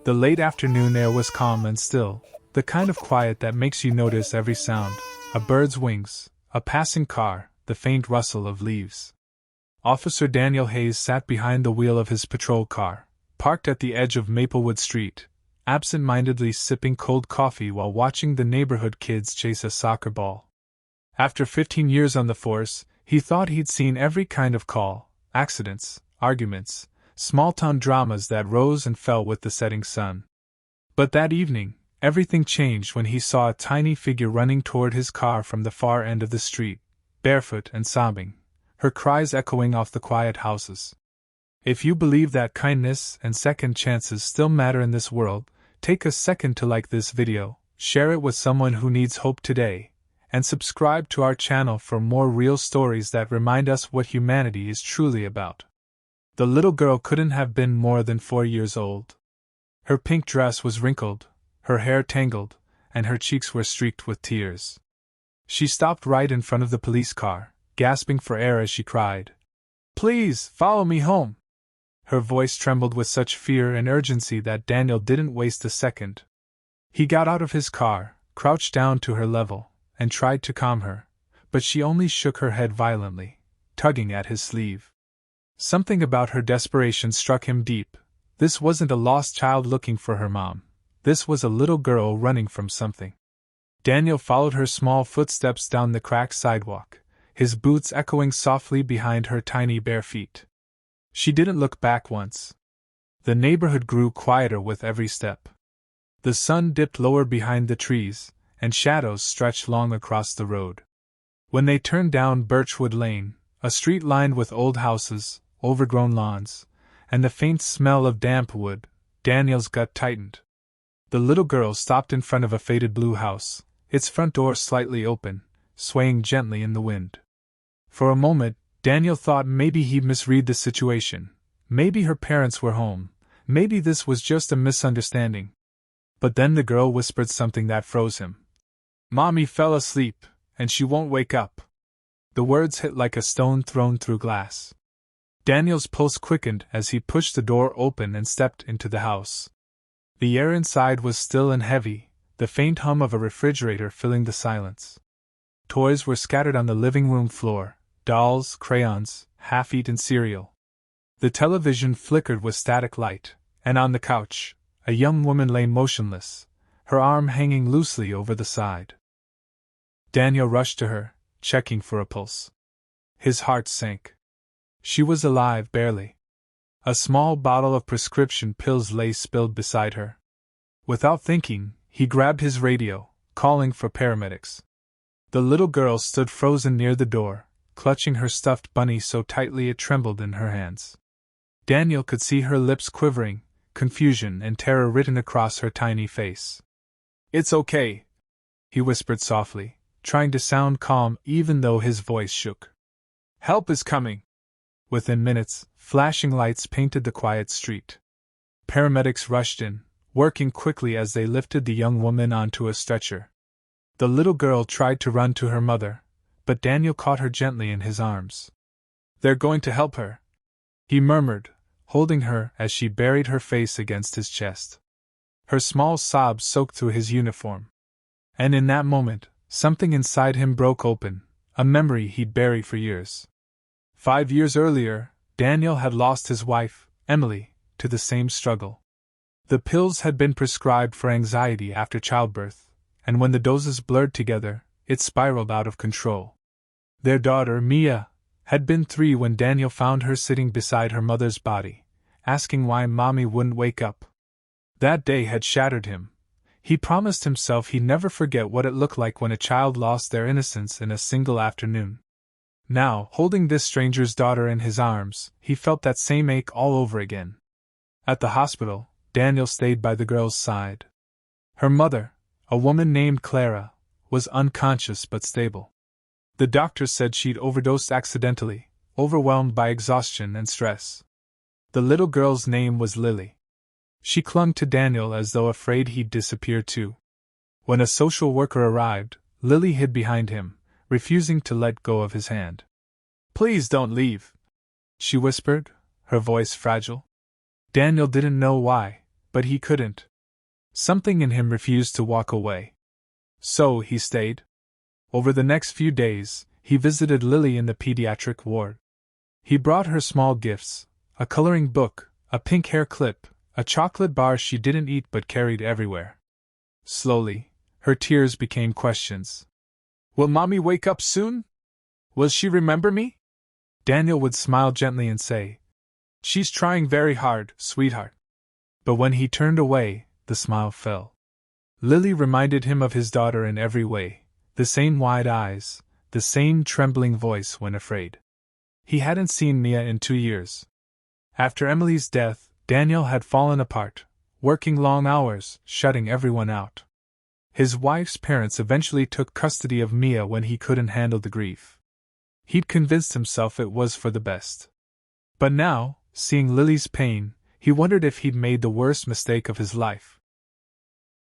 The late afternoon air was calm and still, the kind of quiet that makes you notice every sound: a bird's wings, a passing car, the faint rustle of leaves. Officer Daniel Hayes sat behind the wheel of his patrol car, parked at the edge of Maplewood Street, absent-mindedly sipping cold coffee while watching the neighborhood kids chase a soccer ball. After 15 years on the force, he thought he'd seen every kind of call: accidents, arguments, small-town dramas that rose and fell with the setting sun. But that evening, everything changed when he saw a tiny figure running toward his car from the far end of the street, barefoot and sobbing, her cries echoing off the quiet houses. If you believe that kindness and second chances still matter in this world, take a second to like this video, share it with someone who needs hope today, and subscribe to our channel for more real stories that remind us what humanity is truly about. The little girl couldn't have been more than 4 years old. Her pink dress was wrinkled, her hair tangled, and her cheeks were streaked with tears. She stopped right in front of the police car, gasping for air as she cried, "Please, follow me home!" Her voice trembled with such fear and urgency that Daniel didn't waste a second. He got out of his car, crouched down to her level, and tried to calm her, but she only shook her head violently, tugging at his sleeve. Something about her desperation struck him deep. This wasn't a lost child looking for her mom. This was a little girl running from something. Daniel followed her small footsteps down the cracked sidewalk, his boots echoing softly behind her tiny bare feet. She didn't look back once. The neighborhood grew quieter with every step. The sun dipped lower behind the trees, and shadows stretched long across the road. When they turned down Birchwood Lane, a street lined with old houses, overgrown lawns, and the faint smell of damp wood, Daniel's gut tightened. The little girl stopped in front of a faded blue house, its front door slightly open, swaying gently in the wind. For a moment, Daniel thought maybe he'd misread the situation. Maybe her parents were home. Maybe this was just a misunderstanding. But then the girl whispered something that froze him. "Mommy fell asleep, and she won't wake up." The words hit like a stone thrown through glass. Daniel's pulse quickened as he pushed the door open and stepped into the house. The air inside was still and heavy, the faint hum of a refrigerator filling the silence. Toys were scattered on the living room floor: dolls, crayons, half-eaten cereal. The television flickered with static light, and on the couch, a young woman lay motionless, her arm hanging loosely over the side. Daniel rushed to her, checking for a pulse. His heart sank. She was alive, barely. A small bottle of prescription pills lay spilled beside her. Without thinking, he grabbed his radio, calling for paramedics. The little girl stood frozen near the door, clutching her stuffed bunny so tightly it trembled in her hands. Daniel could see her lips quivering, confusion and terror written across her tiny face. "It's okay," he whispered softly, trying to sound calm even though his voice shook. "Help is coming." Within minutes, flashing lights painted the quiet street. Paramedics rushed in, working quickly as they lifted the young woman onto a stretcher. The little girl tried to run to her mother, but Daniel caught her gently in his arms. "They're going to help her," he murmured, holding her as she buried her face against his chest. Her small sobs soaked through his uniform. And in that moment, something inside him broke open, a memory he'd buried for years. 5 years earlier, Daniel had lost his wife, Emily, to the same struggle. The pills had been prescribed for anxiety after childbirth, and when the doses blurred together, it spiraled out of control. Their daughter, Mia, had been 3 when Daniel found her sitting beside her mother's body, asking why Mommy wouldn't wake up. That day had shattered him. He promised himself he'd never forget what it looked like when a child lost their innocence in a single afternoon. Now, holding this stranger's daughter in his arms, he felt that same ache all over again. At the hospital, Daniel stayed by the girl's side. Her mother, a woman named Clara, was unconscious but stable. The doctors said she'd overdosed accidentally, overwhelmed by exhaustion and stress. The little girl's name was Lily. She clung to Daniel as though afraid he'd disappear too. When a social worker arrived, Lily hid behind him, refusing to let go of his hand. "Please don't leave," she whispered, her voice fragile. Daniel didn't know why, but he couldn't. Something in him refused to walk away. So he stayed. Over the next few days, he visited Lily in the pediatric ward. He brought her small gifts, a coloring book, a pink hair clip, a chocolate bar she didn't eat but carried everywhere. Slowly, her tears became questions. Will Mommy wake up soon? Will she remember me? Daniel would smile gently and say, She's trying very hard, sweetheart. But when he turned away, the smile fell. Lily reminded him of his daughter in every way, the same wide eyes, the same trembling voice when afraid. He hadn't seen Mia in 2 years. After Emily's death, Daniel had fallen apart, working long hours, shutting everyone out. His wife's parents eventually took custody of Mia when he couldn't handle the grief. He'd convinced himself it was for the best. But now, seeing Lily's pain, he wondered if he'd made the worst mistake of his life.